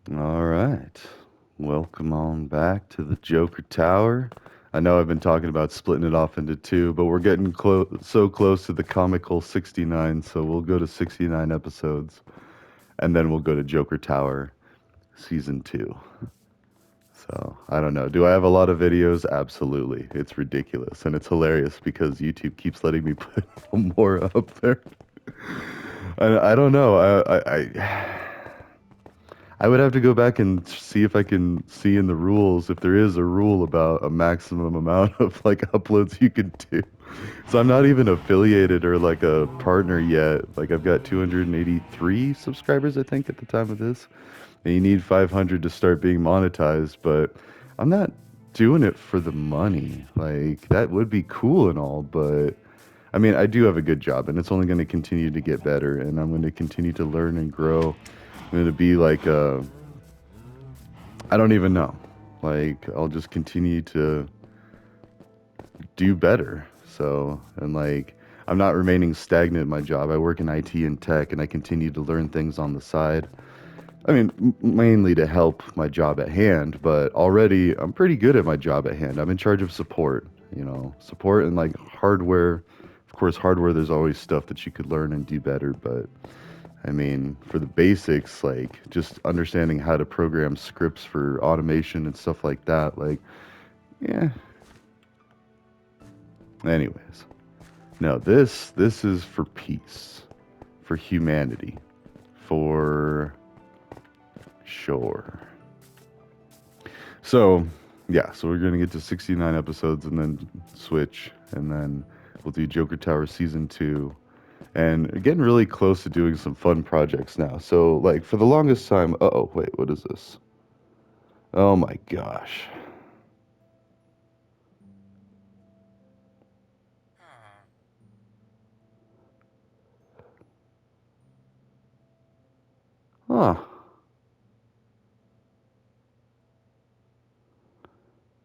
All right. Welcome on back to the Joker Tower. I know I've been talking about splitting it off into two, but we're getting so close to the comical 69, so we'll go to 69 episodes and then we'll go to Joker Tower season 2. So, I don't know. Do I have a lot of videos? Absolutely. It's ridiculous and it's hilarious because YouTube keeps letting me put more up there. I don't know. I would have to go back and see if I can see in the rules if there is a rule about a maximum amount of like uploads you can do. So I'm not even affiliated or like a partner yet. Like I've got 283 subscribers, I think, at the time of this. And you need 500 to start being monetized, but I'm not doing it for the money. Like that would be cool and all, but I mean, I do have a good job and it's only going to continue to get better and I'm going to continue to learn and grow. I'm going to be like a I don't even know. Like, I'll just continue to do better. So, and like, I'm not remaining stagnant in my job. I work in IT and tech, and I continue to learn things on the side. I mean, mainly to help my job at hand, but already I'm pretty good at my job at hand. I'm in charge of support, support and like hardware. Of course, hardware, there's always stuff that you could learn and do better, but I mean, for the basics, like just understanding how to program scripts for automation and stuff like that, like, yeah. Anyways, no, this is for peace, for humanity, for sure. So, yeah, so we're gonna get to 69 episodes and then switch, and then we'll do Joker Tower season 2. And we're getting really close to doing some fun projects now. So, like, for the longest time, oh, wait, what is this? Oh my gosh. Huh.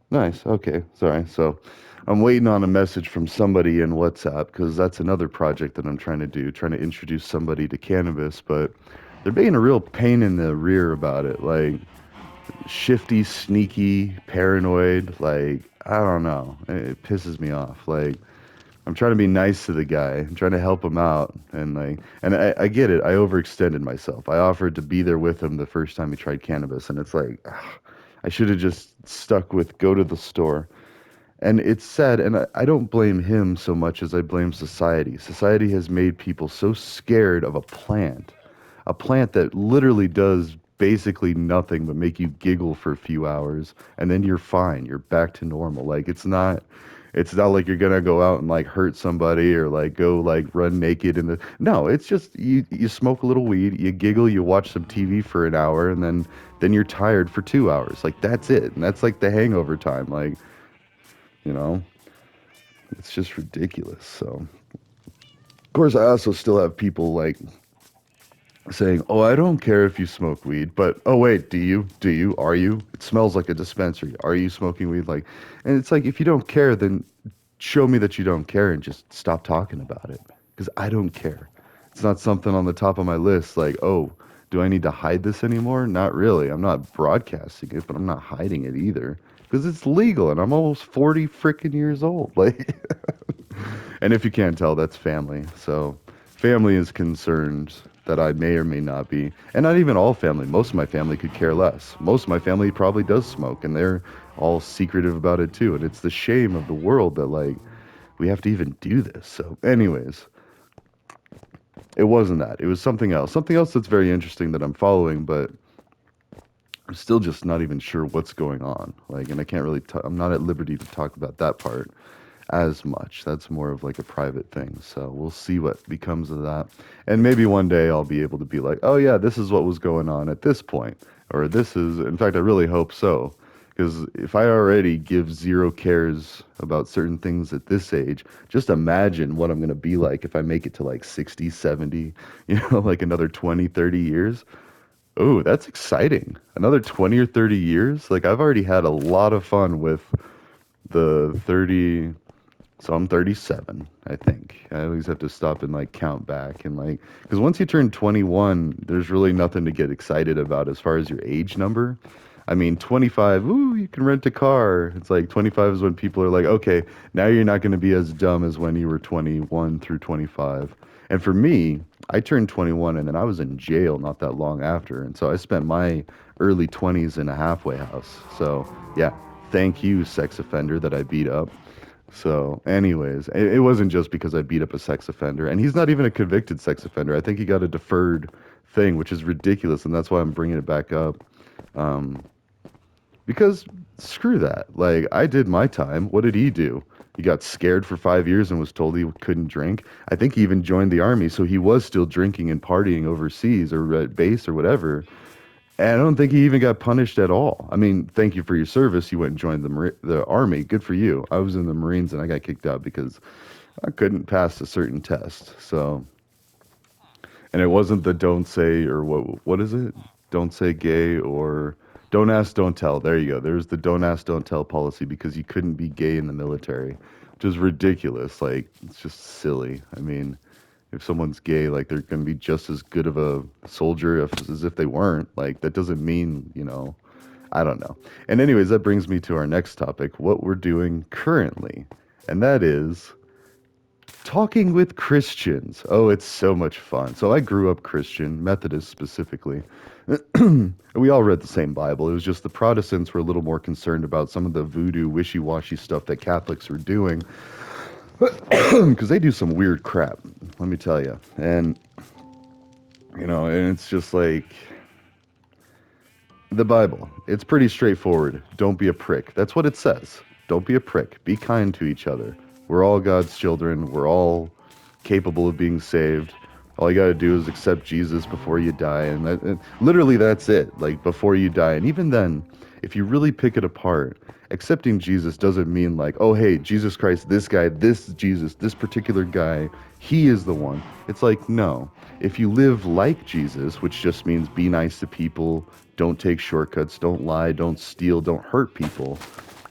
Nice. Okay. Sorry. So I'm waiting on a message from somebody in WhatsApp because that's another project that I'm trying to do, trying to introduce somebody to cannabis, but they're being a real pain in the rear about it. Like shifty, sneaky, paranoid. Like, I don't know. It pisses me off. Like, I'm trying to be nice to the guy. I'm trying to help him out, and I get it. I overextended myself. I offered to be there with him the first time he tried cannabis, and it's like, I should have just stuck with go to the store. And it's sad, and I don't blame him so much as I blame society. Society has made people so scared of a plant that literally does basically nothing but make you giggle for a few hours, and then you're fine. You're back to normal. Like it's not like you're gonna go out and like hurt somebody or like go like run naked in the no, it's just you smoke a little weed, you giggle, you watch some TV for an hour, and then you're tired for 2 hours. Like that's it. And that's like the hangover time. Like, you know, it's just ridiculous. So of course I also still have people like saying, "Oh, I don't care if you smoke weed," but oh wait, do you? Do you? Are you? It smells like a dispensary. Are you smoking weed? Like, and it's like if you don't care, then show me that you don't care and just stop talking about it because I don't care. It's not something on the top of my list. Like, oh, do I need to hide this anymore? Not really. I'm not broadcasting it, but I'm not hiding it either because it's legal and I'm almost 40 freaking years old. Like, and if you can't tell, that's family. So, family is concerned that I may or may not be. And not even all family. Most of my family could care less. Most of my family probably does smoke, and they're all secretive about it too. And it's the shame of the world that, like, we have to even do this. So, anyways, it wasn't that. It was something else. Something else that's very interesting that I'm following, but I'm still just not even sure what's going on. Like, and I can't really, I'm not at liberty to talk about that part as much. That's more of like a private thing. So we'll see what becomes of that. And maybe one day I'll be able to be like, oh yeah, this is what was going on at this point. Or this is, in fact, I really hope so. Because if I already give zero cares about certain things at this age, just imagine what I'm going to be like if I make it to like 60, 70, like another 20, 30 years. Oh, that's exciting. Another 20 or 30 years? Like I've already had a lot of fun with the 30. So I'm 37, I think. I always have to stop and like count back and like, because once you turn 21, there's really nothing to get excited about as far as your age number. I mean, 25, ooh, you can rent a car. It's like 25 is when people are like, okay, now you're not going to be as dumb as when you were 21 through 25. And for me, I turned 21 and then I was in jail not that long after. And so I spent my early 20s in a halfway house. So, yeah, thank you, sex offender that I beat up. So, anyways, it wasn't just because I beat up a sex offender, and he's not even a convicted sex offender. I think he got a deferred thing, which is ridiculous, and that's why I'm bringing it back up. Um, because screw that. Like, I did my time. What did he do? He got scared for 5 years and was told he couldn't drink. I think he even joined the army, so he was still drinking and partying overseas or at base or whatever. And I don't think he even got punished at all. I mean, thank you for your service. You went and joined the army. Good for you. I was in the Marines and I got kicked out because I couldn't pass a certain test. So, and it wasn't the don't say or what is it? Don't say gay or don't ask, don't tell. There you go. There's the don't ask, don't tell policy because you couldn't be gay in the military, which is ridiculous. Like it's just silly. I mean, if someone's gay, like they're going to be just as good of a soldier as if they weren't. Like that doesn't mean, I don't know. And anyways, that brings me to our next topic, what we're doing currently. And that is talking with Christians. Oh, it's so much fun. So I grew up Christian, Methodist specifically. We all read the same Bible. It was just the Protestants were a little more concerned about some of the voodoo, wishy-washy stuff that Catholics were doing because they do some weird crap, let me tell you. And it's just like the Bible. It's pretty straightforward. Don't be a prick. That's what it says. Don't be a prick. Be kind to each other. We're all God's children. We're all capable of being saved. All you got to do is accept Jesus before you die. And literally, that's it. Like, before you die. And even then, if you really pick it apart, accepting Jesus doesn't mean like, oh, hey, Jesus Christ, this guy, this Jesus, this particular guy, he is the one. It's like, no. If you live like Jesus, which just means be nice to people, don't take shortcuts, don't lie, don't steal, don't hurt people,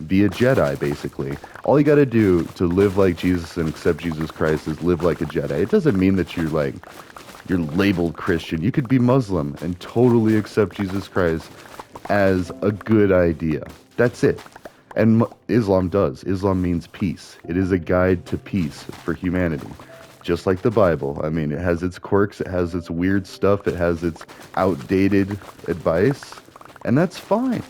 be a Jedi, basically. All you got to do to live like Jesus and accept Jesus Christ is live like a Jedi. It doesn't mean that you're labeled Christian. You could be Muslim and totally accept Jesus Christ as a good idea. That's it. And Islam does. Islam means peace. It is a guide to peace for humanity. Just like the Bible. I mean, it has its quirks, it has its weird stuff, it has its outdated advice, and that's fine.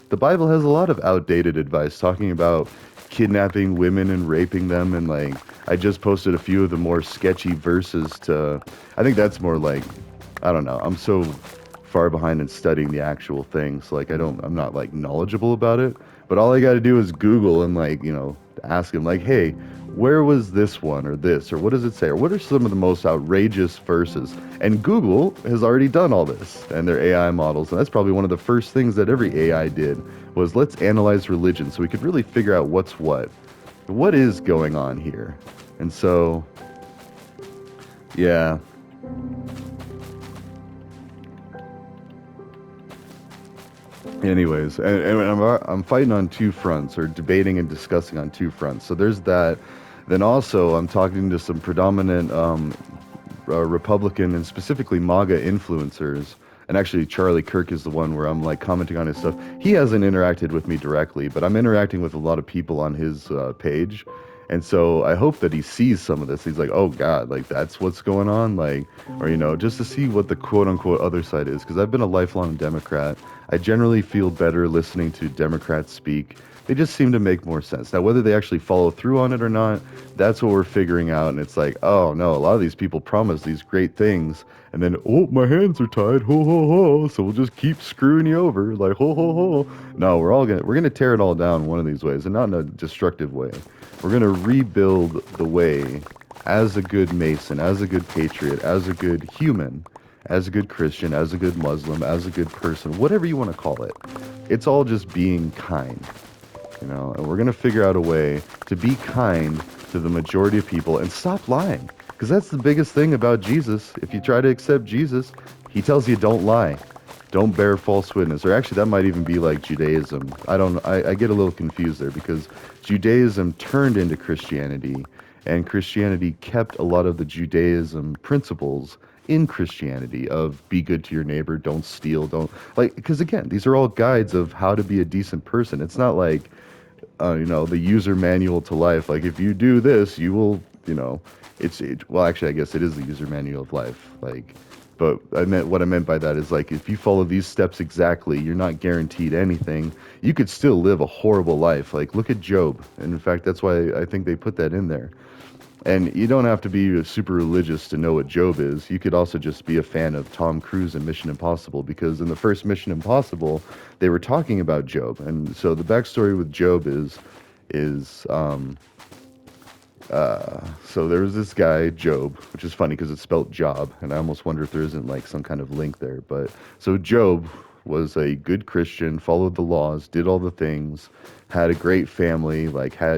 The Bible has a lot of outdated advice talking about kidnapping women and raping them, and like I just posted a few of the more sketchy verses to I think that's more like I don't know. I'm so far behind in studying the actual things. Like I'm not like knowledgeable about it, but all I got to do is Google and like, ask him like, "Hey, where was this one or this or what does it say? Or what are some of the most outrageous verses?" And Google has already done all this and their AI models. And that's probably one of the first things that every AI did was let's analyze religion so we could really figure out what's what is going on here. And so, yeah. Anyways, and I'm fighting on two fronts, or debating and discussing on two fronts. So there's that. Then also, I'm talking to some predominant Republican and specifically MAGA influencers. And actually, Charlie Kirk is the one where I'm like commenting on his stuff. He hasn't interacted with me directly, but I'm interacting with a lot of people on his page. And so I hope that he sees some of this. He's like, oh God, like that's what's going on. Like, or, just to see what the quote unquote other side is. Because I've been a lifelong Democrat. I generally feel better listening to Democrats speak. They just seem to make more sense. Now, whether they actually follow through on it or not, that's what we're figuring out. And it's like, oh no, a lot of these people promise these great things. And then, oh, my hands are tied, ho ho ho. So we'll just keep screwing you over, like ho ho ho. No, we're gonna tear it all down one of these ways, and not in a destructive way. We're gonna rebuild the way as a good Mason, as a good patriot, as a good human, as a good Christian, as a good Muslim, as a good person, whatever you want to call it. It's all just being kind, and we're going to figure out a way to be kind to the majority of people and stop lying. Because that's the biggest thing about Jesus. If you try to accept Jesus, he tells you don't lie. Don't bear false witness. Or actually, that might even be like Judaism. I don't. I get a little confused there because Judaism turned into Christianity, and Christianity kept a lot of the Judaism principles in Christianity of be good to your neighbor, don't steal, don't like. Because again, these are all guides of how to be a decent person. It's not like the user manual to life. Like if you do this, you will, well, actually, I guess it is the user manual of life. Like, but what I meant by that is like, if you follow these steps exactly, you're not guaranteed anything. You could still live a horrible life. Like, look at Job. And in fact, that's why I think they put that in there. And you don't have to be super religious to know what Job is. You could also just be a fan of Tom Cruise and Mission Impossible, because in the first Mission Impossible, they were talking about Job. And so the backstory with Job is so there was this guy, Job, which is funny because it's spelled job, and I almost wonder if there isn't like some kind of link there. But so Job was a good Christian, followed the laws, did all the things, had a great family,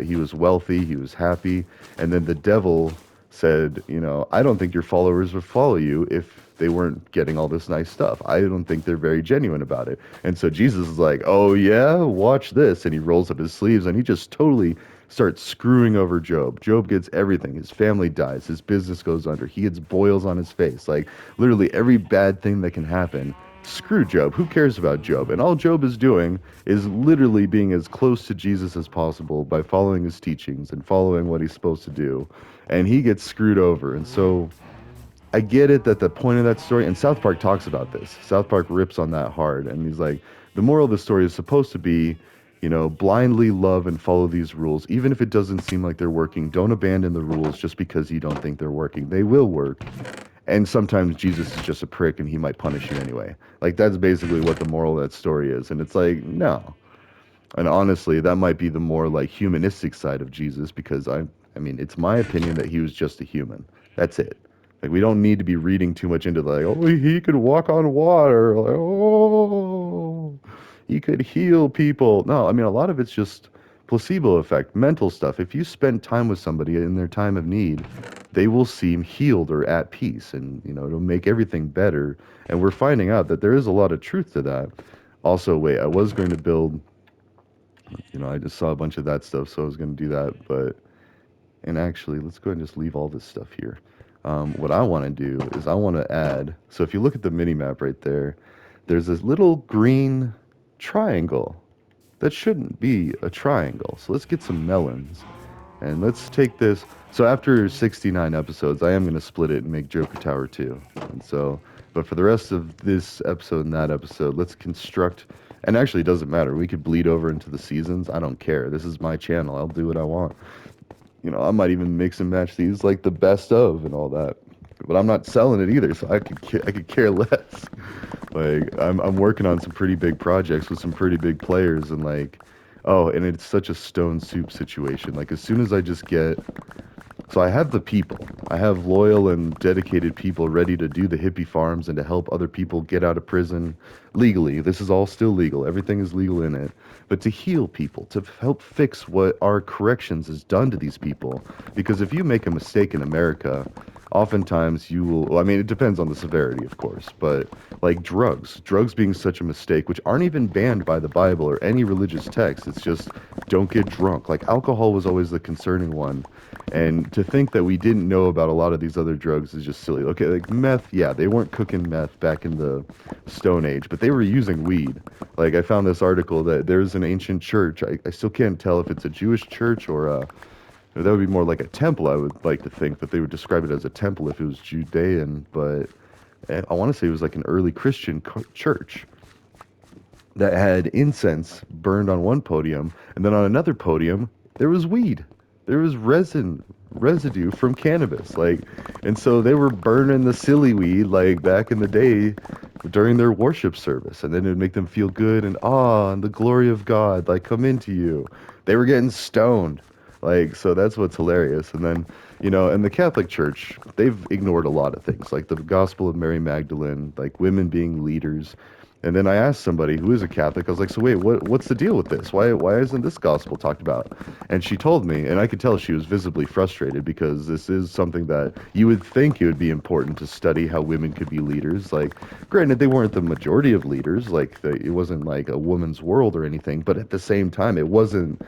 he was wealthy, he was happy, and then the devil said, I don't think your followers would follow you if they weren't getting all this nice stuff. I don't think they're very genuine about it. And so Jesus is like, oh yeah, watch this. And he rolls up his sleeves and he just totally starts screwing over Job. Job gets everything. His family dies. His business goes under. He gets boils on his face. Like literally every bad thing that can happen. Screw Job. Who cares about Job? And all Job is doing is literally being as close to Jesus as possible by following his teachings and following what he's supposed to do. And he gets screwed over. And so I get it that the point of that story, and South Park talks about this. South Park rips on that hard, and he's like, the moral of the story is supposed to be, blindly love and follow these rules, even if it doesn't seem like they're working. Don't abandon the rules just because you don't think they're working. They will work, and sometimes Jesus is just a prick, and he might punish you anyway. Like that's basically what the moral of that story is, and it's like no. And honestly, that might be the more like humanistic side of Jesus because I mean, it's my opinion that he was just a human. That's it. Like we don't need to be reading too much into like, oh, he could walk on water, like, oh, he could heal people. No, I mean, a lot of it's just placebo effect, mental stuff. If you spend time with somebody in their time of need, they will seem healed or at peace, and it'll make everything better. And we're finding out that there is a lot of truth to that. Also, wait, I was going to build I just saw a bunch of that stuff, so I was going to do that. And actually, let's go ahead and just leave all this stuff here. What I want to do is I want to add, so if you look at the mini map right there, there's this little green triangle that shouldn't be a triangle. So let's get some melons. And let's take this. So after 69 episodes, I am going to split it and make Joker Tower 2. And so, but for the rest of this episode and that episode, let's construct. And actually, it doesn't matter. We could bleed over into the seasons. I don't care. This is my channel. I'll do what I want. I might even mix and match these like the best of and all that. But I'm not selling it either, so I could care less. Like I'm working on some pretty big projects with some pretty big players, and like, oh, and it's such a stone soup situation. Like as soon as I just get, so I have the people, I have loyal and dedicated people ready to do the hippie farms and to help other people get out of prison legally. This is all still legal. Everything is legal in it. But to heal people, to help fix what our corrections has done to these people, because if you make a mistake in America, oftentimes you will, well, I mean, it depends on the severity, of course, but like drugs being such a mistake, which aren't even banned by the Bible or any religious text. It's just don't get drunk. Like alcohol was always the concerning one. And to think that we didn't know about a lot of these other drugs is just silly. Okay, like meth, yeah, they weren't cooking meth back in the Stone Age, but they were using weed. Like I found this article that there's an ancient church. I still can't tell if it's a Jewish church or that would be more like a temple, I would like to think, but they would describe it as a temple if it was Judean, but I want to say it was like an early Christian church that had incense burned on one podium, and then on another podium, there was weed. There was residue from cannabis, like, and so they were burning the silly weed, like, back in the day during their worship service, and then it would make them feel good and and the glory of God, like, come into you. They were getting stoned. Like, so that's what's hilarious. And then, in the Catholic Church, they've ignored a lot of things, like the Gospel of Mary Magdalene, like women being leaders. And then I asked somebody who is a Catholic, I was like, so wait, what's the deal with this? Why isn't this gospel talked about? And she told me, and I could tell she was visibly frustrated because this is something that you would think it would be important to study how women could be leaders. Like, granted, they weren't the majority of leaders, like it wasn't like a woman's world or anything, but at the same time, it wasn't,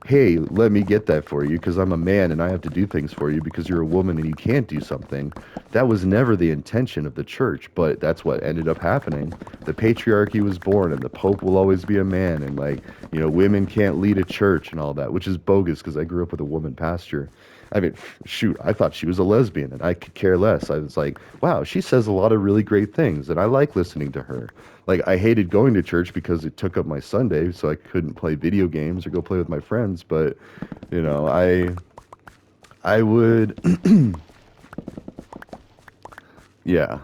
hey, let me get that for you because I'm a man and I have to do things for you because you're a woman and you can't do something. That was never the intention of the church, but that's what ended up happening. The patriarchy was born and the Pope will always be a man and like, women can't lead a church and all that, which is bogus because I grew up with a woman pastor. I mean, shoot, I thought she was a lesbian and I could care less. I was like, wow, she says a lot of really great things and I like listening to her. Like, I hated going to church because it took up my Sunday, so I couldn't play video games or go play with my friends. But, I would, yeah.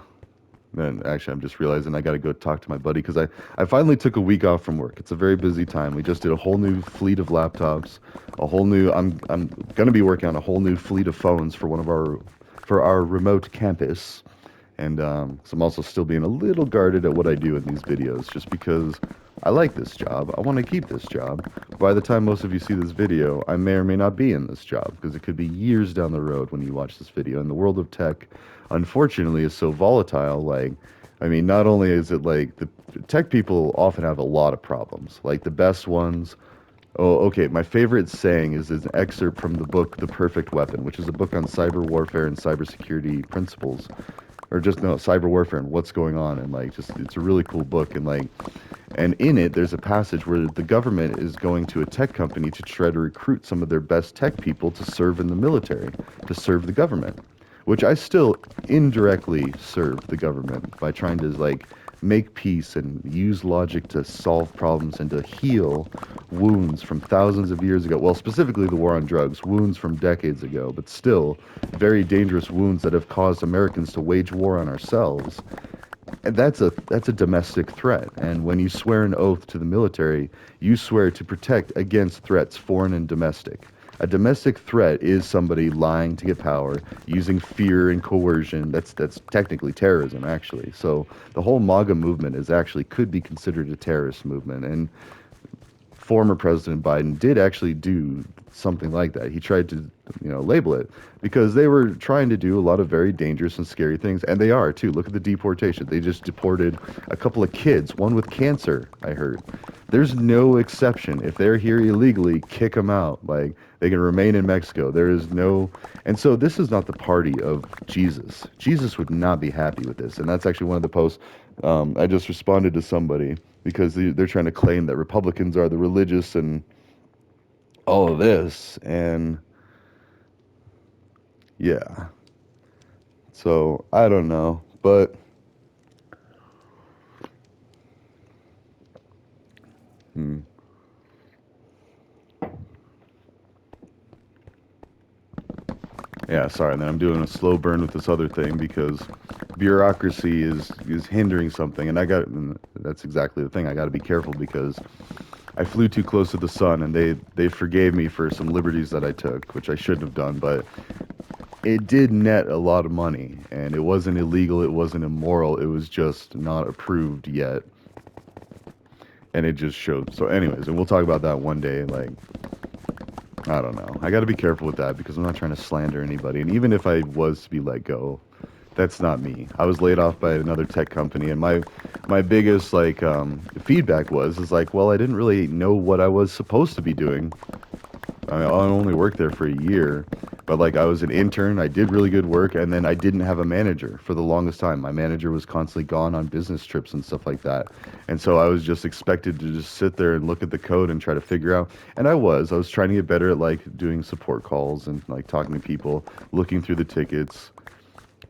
And actually, I'm just realizing I got to go talk to my buddy because I finally took a week off from work. It's a very busy time. We just did a whole new fleet of laptops, a whole new. I'm gonna be working on a whole new fleet of phones for for our remote campus, and so I'm also still being a little guarded at what I do in these videos, just because I like this job. I want to keep this job. By the time most of you see this video, I may or may not be in this job because it could be years down the road when you watch this video. And the world of tech, unfortunately, is so volatile. Like, I mean, not only is it like the tech people often have a lot of problems. Like the best ones. Oh, okay. My favorite saying is an excerpt from the book The Perfect Weapon, which is a book on cyber warfare and cybersecurity principles, or just no cyber warfare and what's going on, and like just it's a really cool book, and like, and in it there's a passage where the government is going to a tech company to try to recruit some of their best tech people to serve in the military, to serve the government, which I still indirectly serve the government by trying to like make peace and use logic to solve problems and to heal wounds from thousands of years ago. Well, specifically the war on drugs, wounds from decades ago, but still very dangerous wounds that have caused Americans to wage war on ourselves. And that's a domestic threat. And when you swear an oath to the military, you swear to protect against threats, foreign and domestic. A domestic threat is somebody lying to get power, using fear and coercion. That's technically terrorism, actually. So the whole MAGA movement is actually could be considered a terrorist movement. And former President Biden did actually do something like that. He tried to, label it because they were trying to do a lot of very dangerous and scary things, and they are too. Look at the deportation. They just deported a couple of kids, one with cancer, I heard. There's no exception. If they're here illegally, kick them out. Like, they can remain in Mexico. There is no, and so this is not the party of Jesus. Jesus would not be happy with this, and that's actually one of the posts. I just responded to somebody because they're trying to claim that Republicans are the religious and all of this, and yeah. So I don't know, but hmm, yeah. Sorry, and then I'm doing a slow burn with this other thing because bureaucracy is hindering something, and and that's exactly the thing. I got to be careful because I flew too close to the sun, and they forgave me for some liberties that I took, which I shouldn't have done, but it did net a lot of money, and it wasn't illegal, it wasn't immoral, it was just not approved yet, and it just showed. So, anyways, and we'll talk about that one day. Like, I don't know. I got to be careful with that because I'm not trying to slander anybody, and even if I was to be let go, that's not me. I was laid off by another tech company, and my biggest like feedback is like, well, I didn't really know what I was supposed to be doing. I only worked there for a year, but like I was an intern, I did really good work, and then I didn't have a manager for the longest time. My manager was constantly gone on business trips and stuff like that. And so I was just expected to just sit there and look at the code and try to figure out. And I was trying to get better at like doing support calls and like talking to people, looking through the tickets.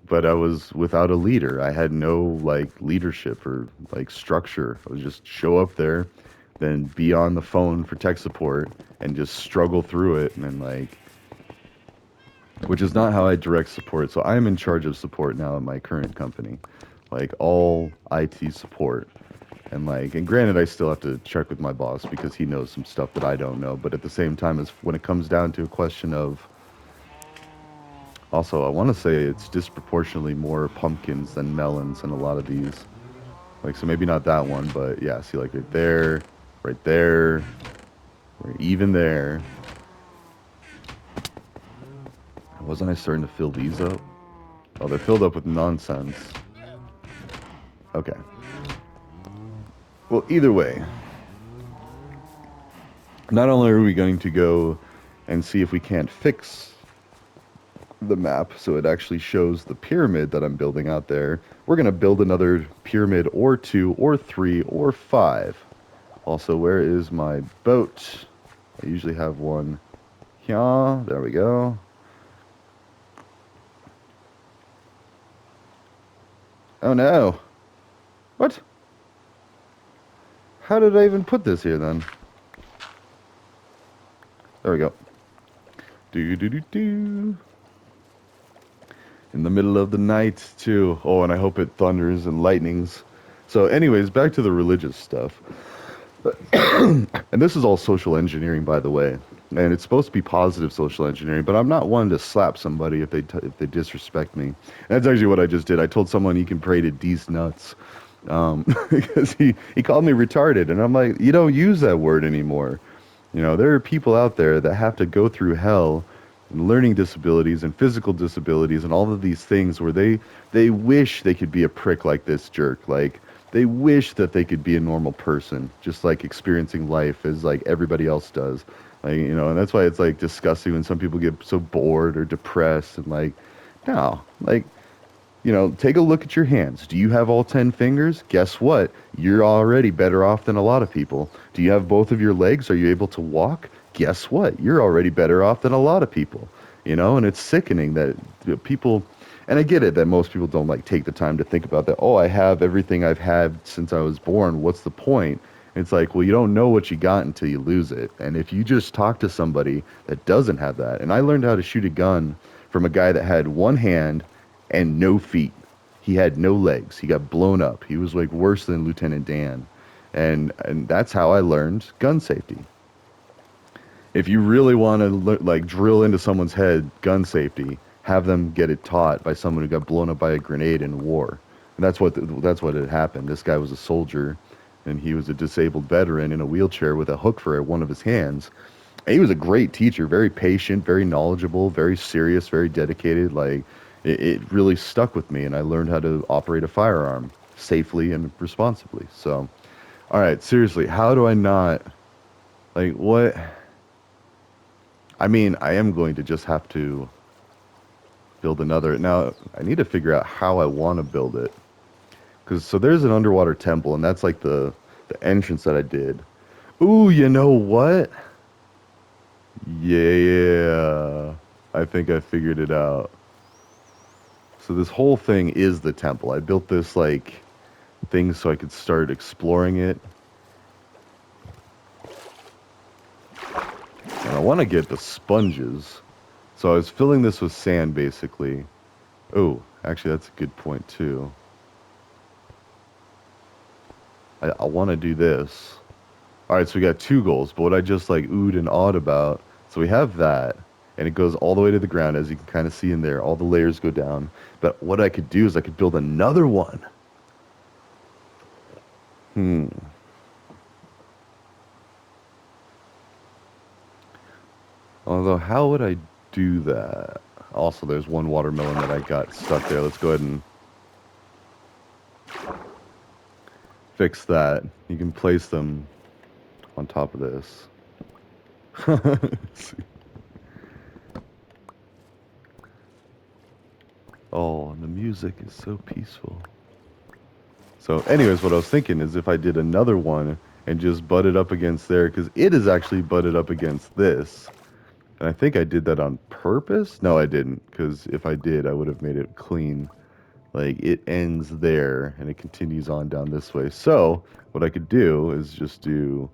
But I was without a leader. I had no like leadership or like structure. I was just show up there, then be on the phone for tech support and just struggle through it, and then like, which is not how I direct support. So I am in charge of support now at my current company, like all IT support. And like, and granted, I still have to check with my boss because he knows some stuff that I don't know. But at the same time, as when it comes down to a question of, also, I want to say it's disproportionately more pumpkins than melons in a lot of these. Like, so maybe not that one, but yeah, see, like right there, right even there. Wasn't I starting to fill these up? Oh, they're filled up with nonsense. Okay. Well, either way, not only are we going to go and see if we can't fix the map so it actually shows the pyramid that I'm building out there, we're going to build another pyramid or two or three or five. Also, where is my boat? I usually have one here. There we go. Oh no. What? How did I even put this here then? There we go. Do do do do. In the middle of the night too. Oh, and I hope it thunders and lightnings. So, anyways, back to the religious stuff. And this is all social engineering, by the way. And it's supposed to be positive social engineering, but I'm not one to slap somebody if if they disrespect me. And that's actually what I just did. I told someone he can pray to D's nuts, because he called me retarded, and I'm like, you don't use that word anymore. You know, there are people out there that have to go through hell and learning disabilities and physical disabilities and all of these things where they wish they could be a prick like this jerk. Like they wish that they could be a normal person, just like experiencing life as like everybody else does. Like, you know, and that's why it's like disgusting when some people get so bored or depressed and like, no, like take a look at your hands. Do you have all 10 fingers? Guess what? You're already better off than a lot of people. Do you have both of your legs? Are you able to walk? Guess what? You're already better off than a lot of people. And it's sickening that people, and I get it that most people don't like take the time to think about that. Oh, I have everything I've had since I was born. What's the point? It's like, well, you don't know what you got until you lose it. And if you just talk to somebody that doesn't have that, and I learned how to shoot a gun from a guy that had one hand and no feet. He had no legs. He got blown up. He was like worse than Lieutenant Dan. And that's how I learned gun safety. If you really want to like drill into someone's head gun safety, have them get it taught by someone who got blown up by a grenade in war. And that's what had happened. This guy was a soldier, and he was a disabled veteran in a wheelchair with a hook for one of his hands. And he was a great teacher, very patient, very knowledgeable, very serious, very dedicated. Like it really stuck with me, and I learned how to operate a firearm safely and responsibly. So, all right, seriously, how do I not like what? I mean, I am going to just have to build another. Now, I need to figure out how I want to build it. Cause so there's an underwater temple, and that's like the entrance that I did. Ooh, you know what? Yeah, I think I figured it out. So this whole thing is the temple. I built this like thing so I could start exploring it. And I want to get the sponges. So I was filling this with sand basically. Oh, actually that's a good point too. I want to do this. All right, so we got two goals, but what I just like oohed and awed about. So we have that, and it goes all the way to the ground, as you can kind of see in there. All the layers go down. But what I could do is I could build another one. Hmm. Although, how would I do that? Also, there's one watermelon that I got stuck there. Let's go ahead and fix that. You can place them on top of this. Oh, and the music is so peaceful. So, anyways, what I was thinking is if I did another one and just butted up against there, because it is actually butted up against this. And I think I did that on purpose. No, I didn't, because if I did, I would have made it clean. Like, it ends there, and it continues on down this way. So, what I could do is just do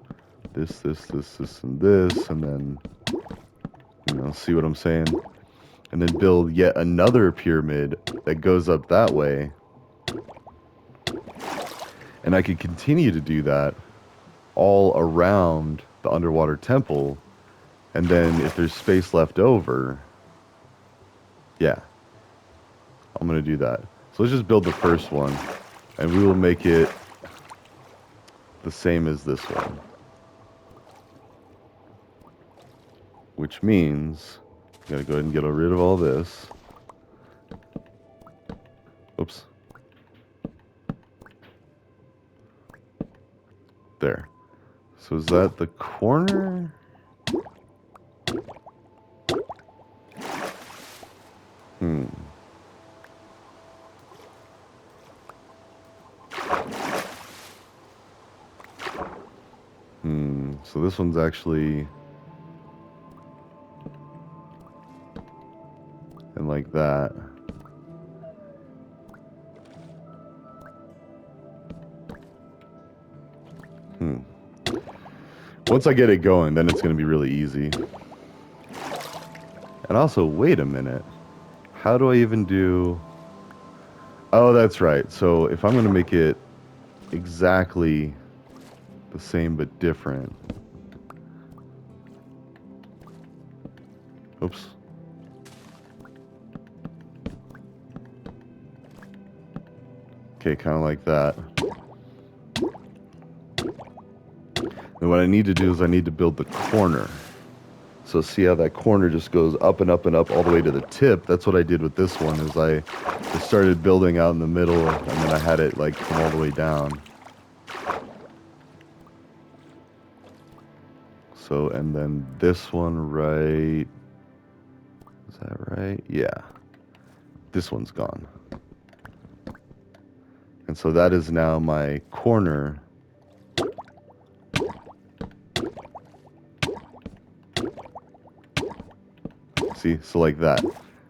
this, and this, and then, see what I'm saying? And then build yet another pyramid that goes up that way. And I could continue to do that all around the underwater temple. And then if there's space left over, yeah, I'm going to do that. So let's just build the first one. And we will make it the same as this one. Which means I gotta go ahead and get rid of all this. Oops. There. So is that the corner? Hmm. So this one's actually... and like that. Once I get it going, then it's going to be really easy. And also, wait a minute. How do I even do... Oh, that's right. So if I'm going to make it exactly the same but different... Oops. Okay, kind of like that. And what I need to do is I need to build the corner. So see how that corner just goes up and up and up all the way to the tip? That's what I did with this one, is I just started building out in the middle, and then I had it like come all the way down. So, and then this one right... Is that right? Yeah. This one's gone. And so that is now my corner. See? So like that.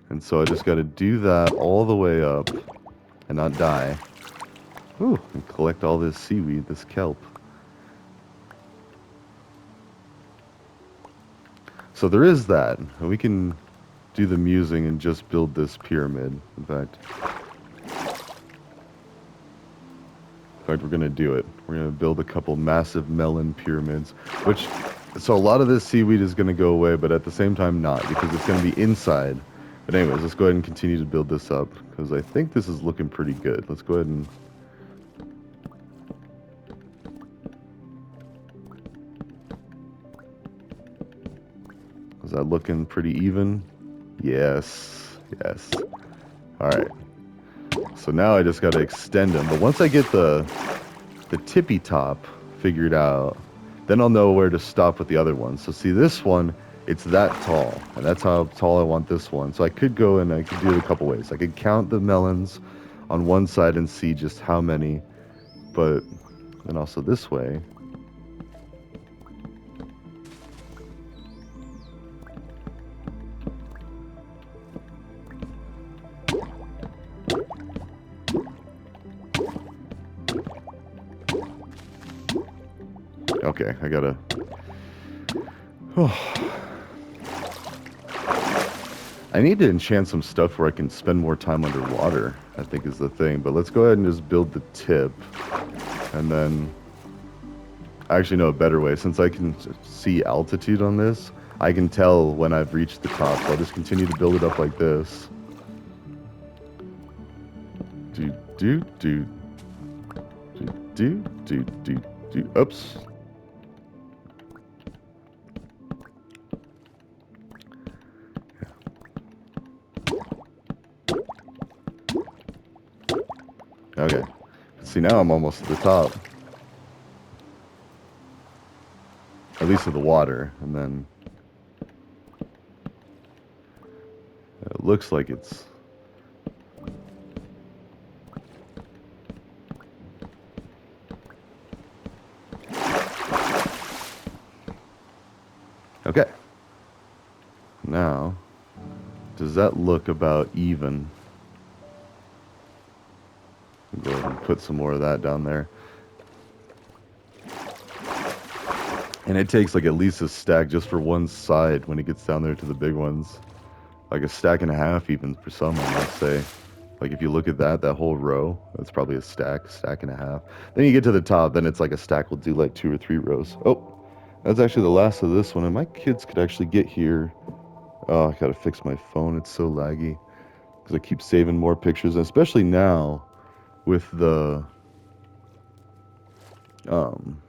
And so I just got to do that all the way up and not die. Ooh, and collect all this seaweed, this kelp. So there is that. We can do the musing and just build this pyramid. In fact, we're going to do it. We're going to build a couple massive melon pyramids, which, so a lot of this seaweed is going to go away, but at the same time not, because it's going to be inside. But anyways, let's go ahead and continue to build this up, because I think this is looking pretty good. Let's go ahead and... Is that looking pretty even? Yes. Yes. Alright. So now I just got to extend them. But once I get the tippy top figured out, then I'll know where to stop with the other ones. So see, this one, it's that tall. And that's how tall I want this one. So I could go and I could do it a couple ways. I could count the melons on one side and see just how many. But then also this way... Okay, I gotta... I need to enchant some stuff where I can spend more time underwater, I think is the thing. But let's go ahead and just build the tip. And then... I actually know a better way. Since I can see altitude on this, I can tell when I've reached the top. So I'll just continue to build it up like this. Do. Oops. Okay. See, now I'm almost at the top. At least of the water. And then... it looks like it's... Okay. Now, does that look about even? Go ahead and put some more of that down there. And it takes like at least a stack just for one side when it gets down there to the big ones. Like a stack and a half even for some, I must say. Like if you look at that whole row, that's probably a stack and a half. Then you get to the top, then it's like a stack will do like 2 or 3 rows. Oh, that's actually the last of this one. And my kids could actually get here. Oh, I gotta fix my phone. It's so laggy. Because I keep saving more pictures, and especially now with the... Um,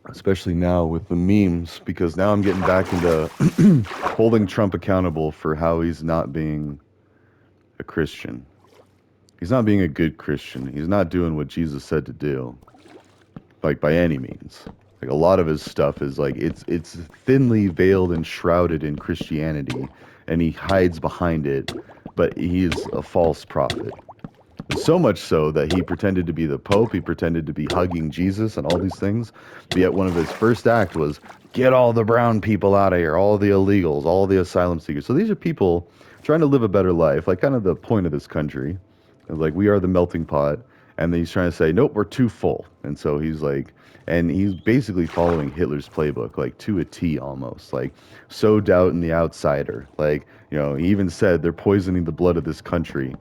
Especially now with the memes, because now I'm getting back into holding Trump accountable for how he's not being a Christian. He's not being a good Christian. He's not doing what Jesus said to do, like by any means. Like a lot of his stuff is like it's thinly veiled and shrouded in Christianity, and he hides behind it, but he's a false prophet. So much so that he pretended to be the Pope, he pretended to be hugging Jesus and all these things. But yet one of his first act was get all the brown people out of here, all the illegals, all the asylum seekers. So these are people trying to live a better life, like kind of the point of this country. Like we are the melting pot. And then he's trying to say, nope, we're too full. And so he's like, and he's basically following Hitler's playbook, like to a T almost, like sow doubt in the outsider. Like, he even said they're poisoning the blood of this country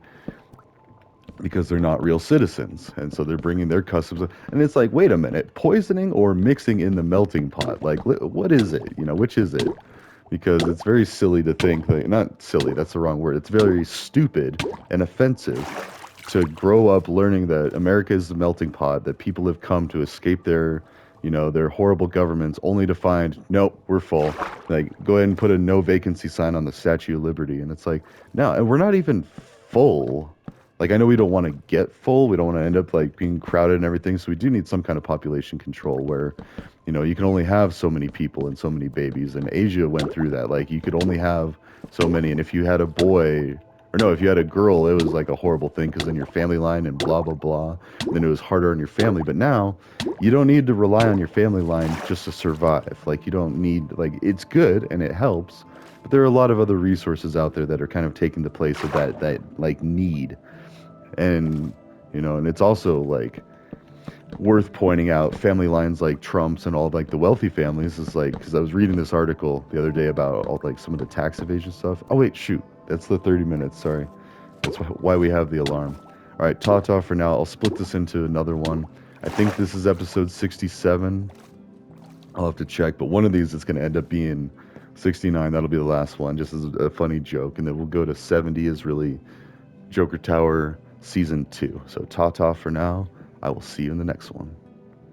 because they're not real citizens, and so they're bringing their customs. And it's like, wait a minute, poisoning or mixing in the melting pot? Like, what is it? Which is it? Because it's very silly to think that, not silly, that's the wrong word. It's very stupid and offensive to grow up learning that America is the melting pot, that people have come to escape their horrible governments, only to find, nope, we're full. Like, go ahead and put a no vacancy sign on the Statue of Liberty. And it's like, no, and we're not even full. Like, I know we don't want to get full. We don't want to end up like being crowded and everything. So we do need some kind of population control where, you can only have so many people and so many babies. And Asia went through that. Like, you could only have so many. And if you had a boy, or no, if you had a girl, it was like a horrible thing because then your family line and blah, blah, blah. And then it was harder on your family. But now you don't need to rely on your family line just to survive. Like, you don't need, like, it's good and it helps. But there are a lot of other resources out there that are kind of taking the place of that like need. And and it's also like worth pointing out family lines like Trump's and all like the wealthy families is like, because I was reading this article the other day about all like some of the tax evasion stuff. Oh wait, shoot, that's the 30 minutes. Sorry, that's why we have the alarm. All right, ta for now. I'll split this into another one. I think this is episode 67. I'll have to check, but one of these is going to end up being 69. That'll be the last one, just as a funny joke, and then we'll go to 70 is really Joker Tower Season 2. So ta for now. I will see you in the next one.